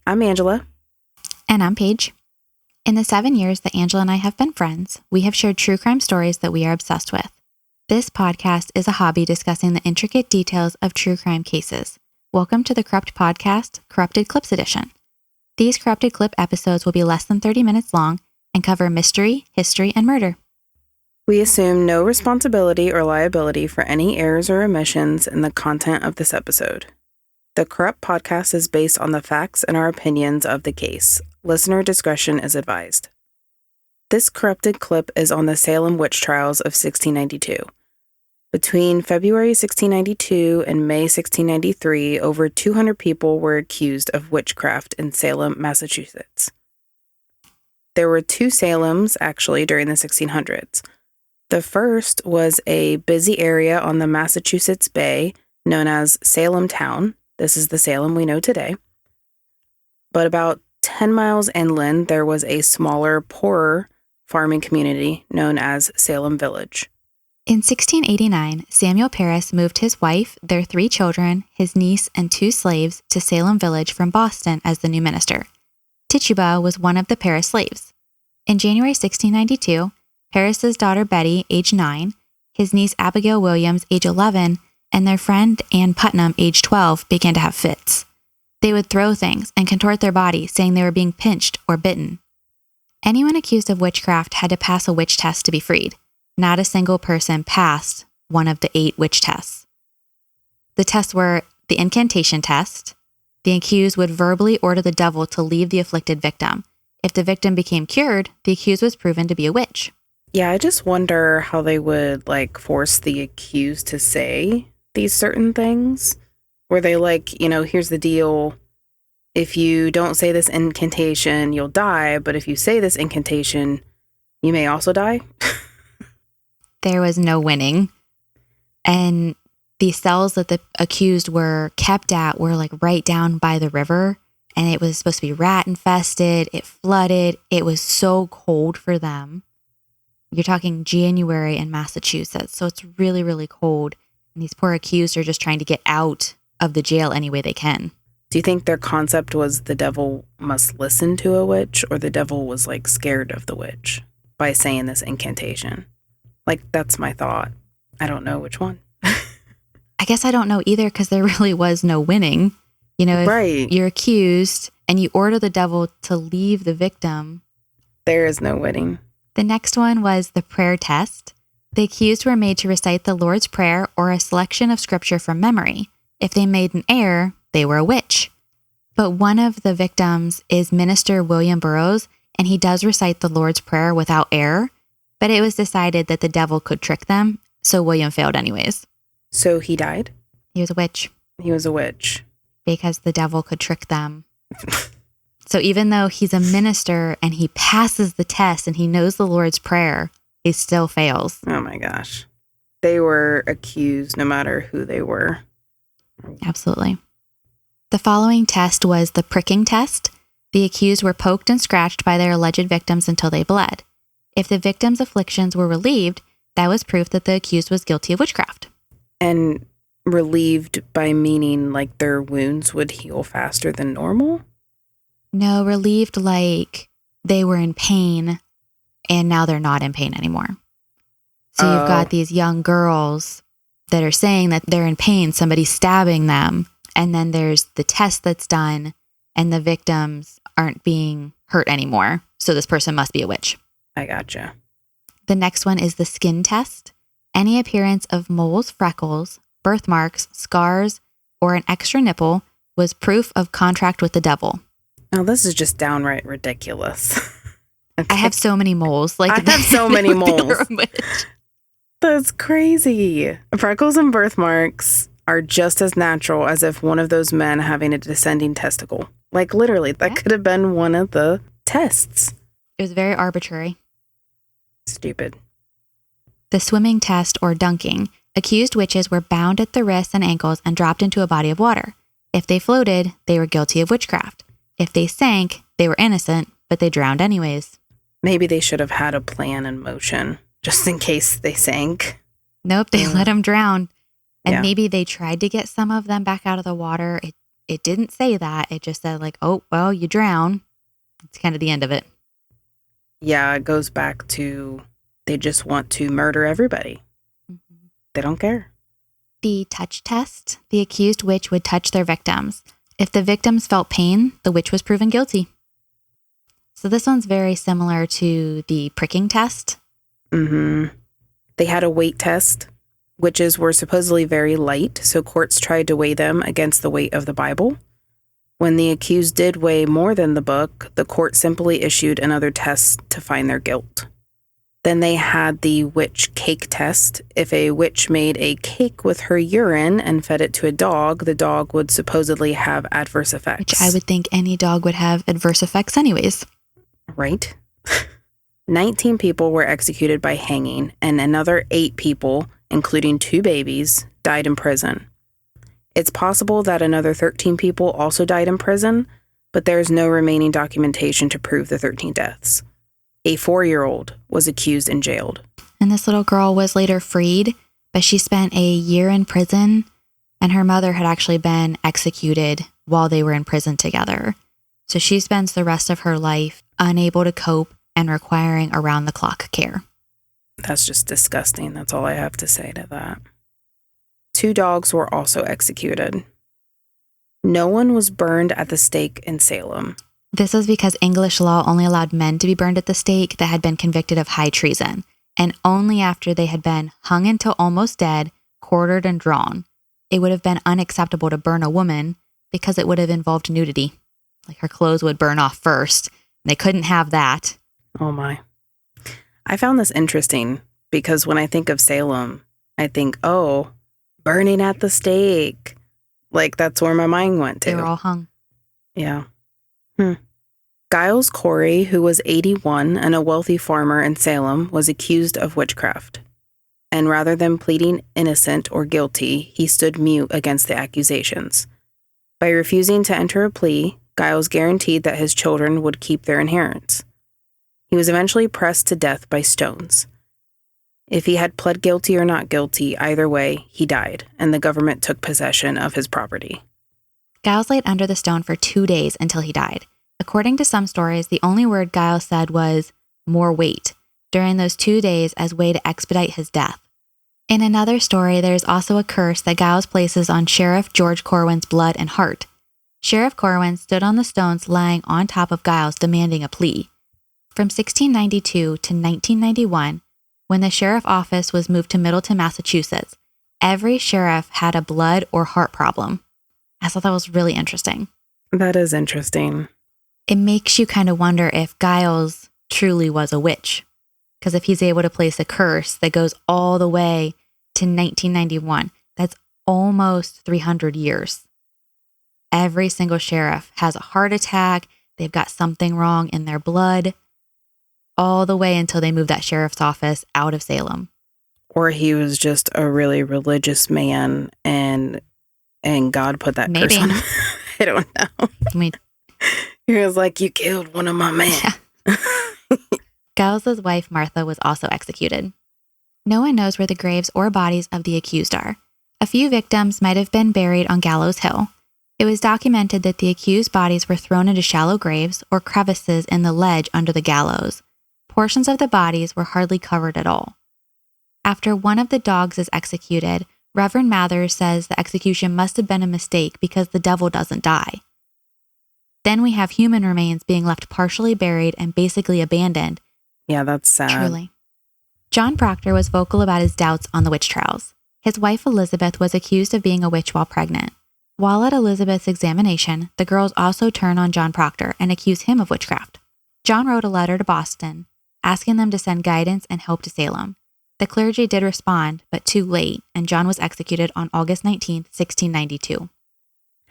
I'm Angela. And I'm Paige. In the 7 years that Angela and I have been friends, we have shared true crime stories that we are obsessed with. This podcast is a hobby discussing the intricate details of true crime cases. Welcome to the Corrupt Podcast, Corrupted Clips Edition. These Corrupted Clip episodes will be less than 30 minutes long and cover mystery, history, and murder. We assume no responsibility or liability for any errors or omissions in the content of this episode. The Corrupt Podcast is based on the facts and our opinions of the case. Listener discretion is advised. This corrupted clip is on the Salem Witch Trials of 1692. Between February 1692 and May 1693, over 200 people were accused of witchcraft in Salem, Massachusetts. There were two Salems, actually, during the 1600s. The first was a busy area on the Massachusetts Bay known as Salem Town. This is the Salem we know today. But about 10 miles inland, there was a smaller, poorer farming community known as Salem Village. In 1689, Samuel Parris moved his wife, their 3 children, his niece, and 2 slaves to Salem Village from Boston as the new minister. Tituba was one of the Parris slaves. In January 1692, Parris's daughter Betty, age 9, his niece Abigail Williams, age 11, and their friend Ann Putnam, age 12, began to have fits. They would throw things and contort their body, saying they were being pinched or bitten. Anyone accused of witchcraft had to pass a witch test to be freed. Not a single person passed one of the 8 witch tests. The tests were the incantation test. The accused would verbally order the devil to leave the afflicted victim. If the victim became cured, the accused was proven to be a witch. Yeah, I just wonder how they would, force the accused to say these certain things. Where they here's the deal. If you don't say this incantation, you'll die. But if you say this incantation, you may also die. There was no winning. And the cells that the accused were kept at were right down by the river. And it was supposed to be rat infested. It flooded. It was so cold for them. You're talking January in Massachusetts. So it's really, really cold. And these poor accused are just trying to get out of the jail any way they can. Do you think their concept was the devil must listen to a witch, or the devil was scared of the witch by saying this incantation? That's my thought. I don't know which one. I guess I don't know either, because there really was no winning. If right. You're accused and you order the devil to leave the victim. There is no winning. The next one was the prayer test. The accused were made to recite the Lord's Prayer or a selection of scripture from memory. If they made an error, they were a witch. But one of the victims is Minister William Burroughs, and he does recite the Lord's Prayer without error, but it was decided that the devil could trick them, so William failed anyways. So he died? He was a witch. He was a witch. Because the devil could trick them. So even though he's a minister and he passes the test and he knows the Lord's Prayer, he still fails. Oh my gosh. They were accused no matter who they were. Absolutely. The following test was the pricking test. The accused were poked and scratched by their alleged victims until they bled. If the victim's afflictions were relieved, that was proof that the accused was guilty of witchcraft. And relieved by meaning their wounds would heal faster than normal? No, relieved they were in pain and now they're not in pain anymore. So you've got these young girls that are saying that they're in pain, somebody's stabbing them, and then there's the test that's done, and the victims aren't being hurt anymore, so this person must be a witch. I gotcha. The next one is the skin test. Any appearance of moles, freckles, birthmarks, scars, or an extra nipple was proof of contract with the devil. Now, this is just downright ridiculous. Okay. I have so many moles. I have so many moles. That's crazy. Freckles and birthmarks are just as natural as if one of those men having a descending testicle. Literally, that could have been one of the tests. It was very arbitrary. Stupid. The swimming test or dunking. Accused witches were bound at the wrists and ankles and dropped into a body of water. If they floated, they were guilty of witchcraft. If they sank, they were innocent, but they drowned anyways. Maybe they should have had a plan in motion, just in case they sank. Nope, they let them drown. And Yeah. maybe they tried to get some of them back out of the water. it didn't say that. It just said like, oh, well, you drown. It's kind of the end of it. Yeah, it goes back to they just want to murder everybody. Mm-hmm. They don't care. The touch test, the accused witch would touch their victims. If the victims felt pain, the witch was proven guilty. So this one's very similar to the pricking test. Mm-hmm. They had a weight test. Witches were supposedly very light, so courts tried to weigh them against the weight of the Bible. When the accused did weigh more than the book, the court simply issued another test to find their guilt. Then they had the witch cake test. If a witch made a cake with her urine and fed it to a dog, the dog would supposedly have adverse effects. Which I would think any dog would have adverse effects anyways. Right? 19 people were executed by hanging, and another 8 people, including 2 babies, died in prison. It's possible that another 13 people also died in prison, but there is no remaining documentation to prove the 13 deaths. A 4-year-old was accused and jailed. And this little girl was later freed, but she spent a year in prison, and her mother had actually been executed while they were in prison together. So she spends the rest of her life unable to cope and requiring around-the-clock care. That's just disgusting. That's all I have to say to that. 2 dogs were also executed. No one was burned at the stake in Salem. This was because English law only allowed men to be burned at the stake that had been convicted of high treason, and only after they had been hung until almost dead, quartered, and drawn. It would have been unacceptable to burn a woman because it would have involved nudity. Like her clothes would burn off first, and they couldn't have that. Oh my. I found this interesting because when I think of Salem, I think, oh, burning at the stake. Like that's where my mind went to. They were all hung. Yeah. Giles Corey, who was 81 and a wealthy farmer in Salem, was accused of witchcraft. And rather than pleading innocent or guilty, he stood mute against the accusations. By refusing to enter a plea, Giles guaranteed that his children would keep their inheritance. He was eventually pressed to death by stones. If he had pled guilty or not guilty, either way, he died, and the government took possession of his property. Giles laid under the stone for 2 days until he died. According to some stories, the only word Giles said was, "more weight," during those 2 days as way to expedite his death. In another story, there is also a curse that Giles places on Sheriff George Corwin's blood and heart. Sheriff Corwin stood on the stones lying on top of Giles demanding a plea. From 1692 to 1991, when the sheriff office was moved to Middleton, Massachusetts, every sheriff had a blood or heart problem. I thought that was really interesting. That is interesting. It makes you kind of wonder if Giles truly was a witch. Because if he's able to place a curse that goes all the way to 1991, that's almost 300 years. Every single sheriff has a heart attack. They've got something wrong in their blood. All the way until they move that sheriff's office out of Salem. Or he was just a really religious man and God put that curse on him. I don't know. He was like, you killed one of my men. Yeah. Giles' wife, Martha, was also executed. No one knows where the graves or bodies of the accused are. A few victims might have been buried on Gallows Hill. It was documented that the accused bodies were thrown into shallow graves or crevices in the ledge under the gallows. Portions of the bodies were hardly covered at all. After one of the dogs is executed, Reverend Mathers says the execution must have been a mistake because the devil doesn't die. Then we have human remains being left partially buried and basically abandoned. Yeah, that's sad. Truly. John Proctor was vocal about his doubts on the witch trials. His wife Elizabeth was accused of being a witch while pregnant. While at Elizabeth's examination, the girls also turn on John Proctor and accuse him of witchcraft. John wrote a letter to Boston, asking them to send guidance and help to Salem. The clergy did respond, but too late, and John was executed on August 19, 1692.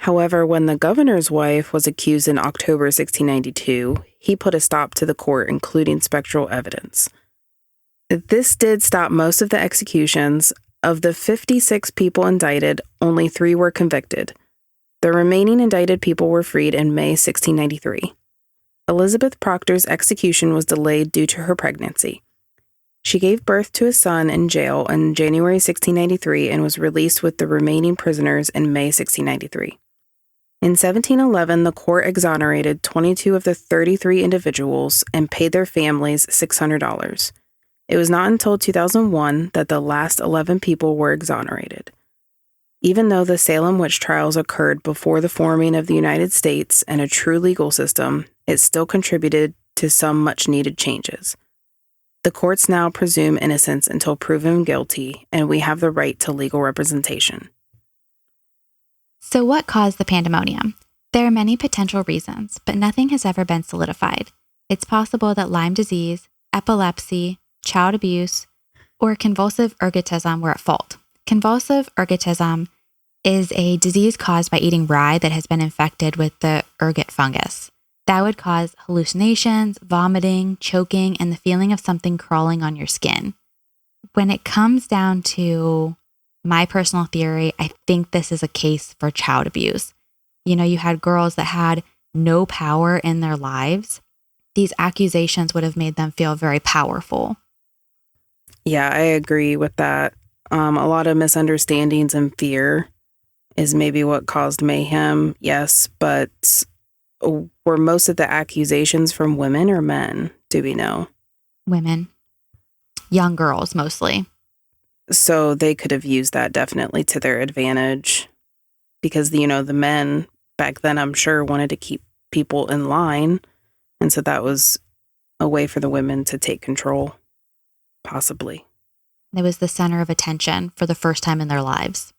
However, when the governor's wife was accused in October 1692, he put a stop to the court, including spectral evidence. This did stop most of the executions. Of the 56 people indicted, only 3 were convicted. The remaining indicted people were freed in May 1693. Elizabeth Proctor's execution was delayed due to her pregnancy. She gave birth to a son in jail in January 1693 and was released with the remaining prisoners in May 1693. In 1711, the court exonerated 22 of the 33 individuals and paid their families $600. It was not until 2001 that the last 11 people were exonerated. Even though the Salem Witch Trials occurred before the forming of the United States and a true legal system, it still contributed to some much-needed changes. The courts now presume innocence until proven guilty, and we have the right to legal representation. So what caused the pandemonium? There are many potential reasons, but nothing has ever been solidified. It's possible that Lyme disease, epilepsy, child abuse, or convulsive ergotism were at fault. Convulsive ergotism is a disease caused by eating rye that has been infected with the ergot fungus. That would cause hallucinations, vomiting, choking, and the feeling of something crawling on your skin. When it comes down to my personal theory, I think this is a case for child abuse. You know, you had girls that had no power in their lives. These accusations would have made them feel very powerful. Yeah, I agree with that. A lot of misunderstandings and fear is maybe what caused mayhem, yes, but were most of the accusations from women or men? Do we know? Women. Young girls, mostly. So they could have used that definitely to their advantage because, you know, the men back then, I'm sure, wanted to keep people in line. And so that was a way for the women to take control, possibly. It was the center of attention for the first time in their lives.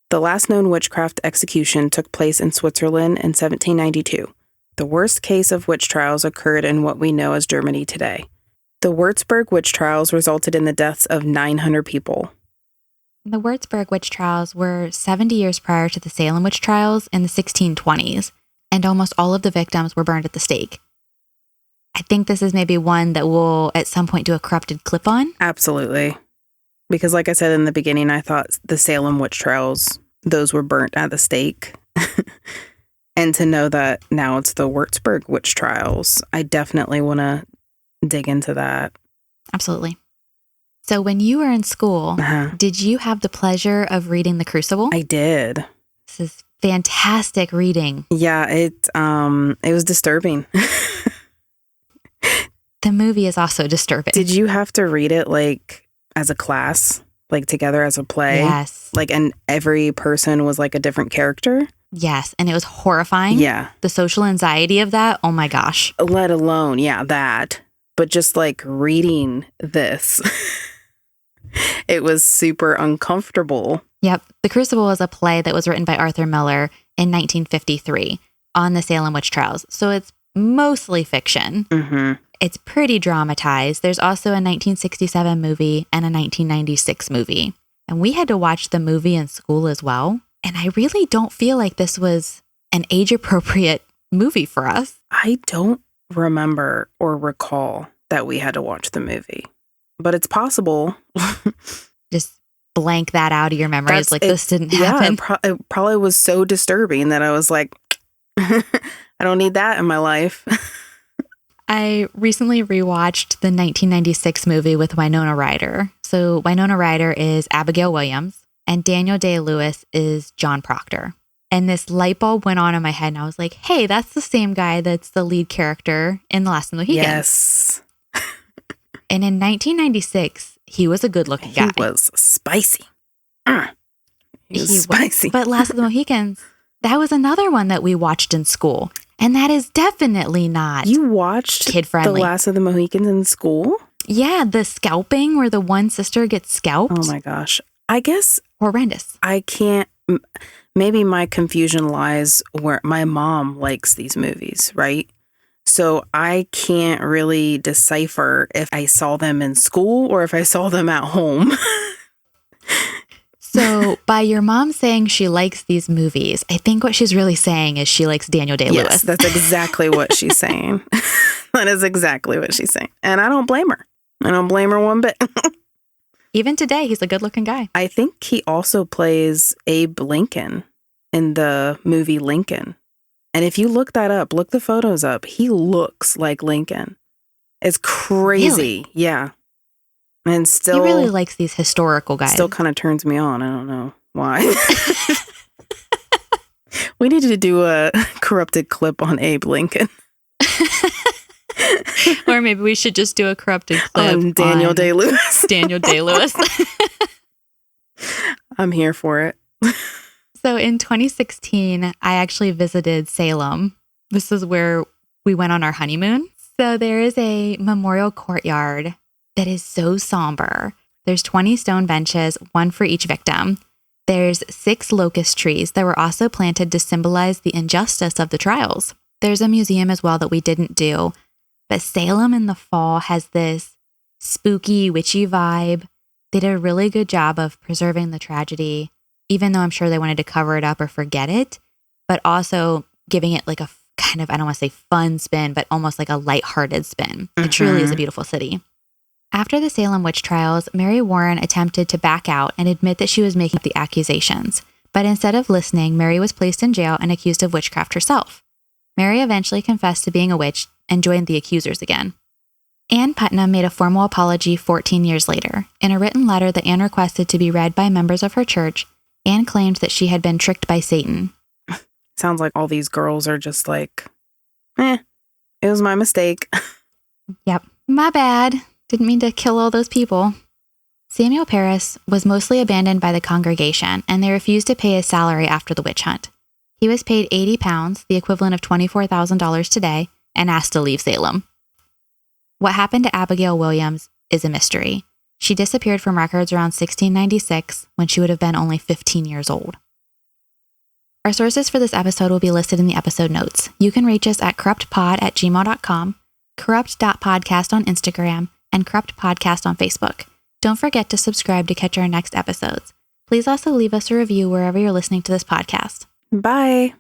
The last known witchcraft execution took place in Switzerland in 1792. The worst case of witch trials occurred in what we know as Germany today. The Würzburg witch trials resulted in the deaths of 900 people. The Würzburg witch trials were 70 years prior to the Salem witch trials in the 1620s, and almost all of the victims were burned at the stake. I think this is maybe one that we'll at some point do a corrupted clip on. Absolutely. Because like I said in the beginning, I thought the Salem witch trials, those were burnt at the stake. And to know that now it's the Würzburg witch trials, I definitely want to dig into that. Absolutely. So when you were in school, did you have the pleasure of reading The Crucible? I did. This is fantastic reading. Yeah, it was disturbing. The movie is also disturbing. Did you have to read it like as a class, like together as a play? Yes. Like, and every person was like a different character? Yes, and it was horrifying. Yeah. The social anxiety of that, oh my gosh. Let alone, yeah, that. But just like reading this, it was super uncomfortable. Yep. The Crucible was a play that was written by Arthur Miller in 1953 on the Salem Witch Trials. So it's mostly fiction. Mm-hmm. It's pretty dramatized. There's also a 1967 movie and a 1996 movie. And we had to watch the movie in school as well. And I really don't feel like this was an age-appropriate movie for us. I don't remember or recall that we had to watch the movie, but it's possible. Just blank that out of your memories. This didn't happen. Yeah, it probably was so disturbing that I was like, I don't need that in my life. I recently rewatched the 1996 movie with Winona Ryder. So Winona Ryder is Abigail Williams and Daniel Day-Lewis is John Proctor. And this light bulb went on in my head and I was like, hey, that's the same guy that's the lead character in The Last of the Mohicans. Yes. And in 1996, he was a good-looking guy. He was spicy. He was spicy. But Last of the Mohicans, that was another one that we watched in school. And that is definitely not You watched kid-friendly. The Last of the Mohicans in school? Yeah, the scalping where the one sister gets scalped. Oh my gosh. I guess horrendous. I can't, maybe my confusion lies where my mom likes these movies, right? So I can't really decipher if I saw them in school or if I saw them at home. So by your mom saying she likes these movies, I think what she's really saying is she likes Daniel Day-Lewis. Yes, that's exactly what she's saying. That is exactly what she's saying. And I don't blame her. I don't blame her one bit. Even today, he's a good-looking guy. I think he also plays Abe Lincoln in the movie Lincoln. And if you look that up, look the photos up, he looks like Lincoln. It's crazy. Really? Yeah. And still... He really likes these historical guys. Still kind of turns me on. I don't know why. We needed to do a corrupted clip on Abe Lincoln. Or maybe we should just do a corrupted clip on Daniel Day-Lewis. Daniel Day-Lewis. I'm here for it. So in 2016, I actually visited Salem. This is where we went on our honeymoon. So there is a memorial courtyard that is so somber. There's 20 stone benches, one for each victim. There's 6 locust trees that were also planted to symbolize the injustice of the trials. There's a museum as well that we didn't do. But Salem in the fall has this spooky, witchy vibe. They did a really good job of preserving the tragedy, even though I'm sure they wanted to cover it up or forget it, but also giving it like a kind of, I don't want to say fun spin, but almost like a lighthearted spin. It truly is a beautiful city. After the Salem Witch Trials, Mary Warren attempted to back out and admit that she was making up the accusations. But instead of listening, Mary was placed in jail and accused of witchcraft herself. Mary eventually confessed to being a witch and joined the accusers again. Anne Putnam made a formal apology 14 years later. In a written letter that Anne requested to be read by members of her church, Anne claimed that she had been tricked by Satan. Sounds like all these girls are just like, it was my mistake. Yep, my bad. Didn't mean to kill all those people. Samuel Parris was mostly abandoned by the congregation, and they refused to pay his salary after the witch hunt. He was paid £80, the equivalent of $24,000 today, and asked to leave Salem. What happened to Abigail Williams is a mystery. She disappeared from records around 1696 when she would have been only 15 years old. Our sources for this episode will be listed in the episode notes. You can reach us at corruptpod@gmail.com, corrupt.podcast on Instagram, and Corrupt Podcast on Facebook. Don't forget to subscribe to catch our next episodes. Please also leave us a review wherever you're listening to this podcast. Bye.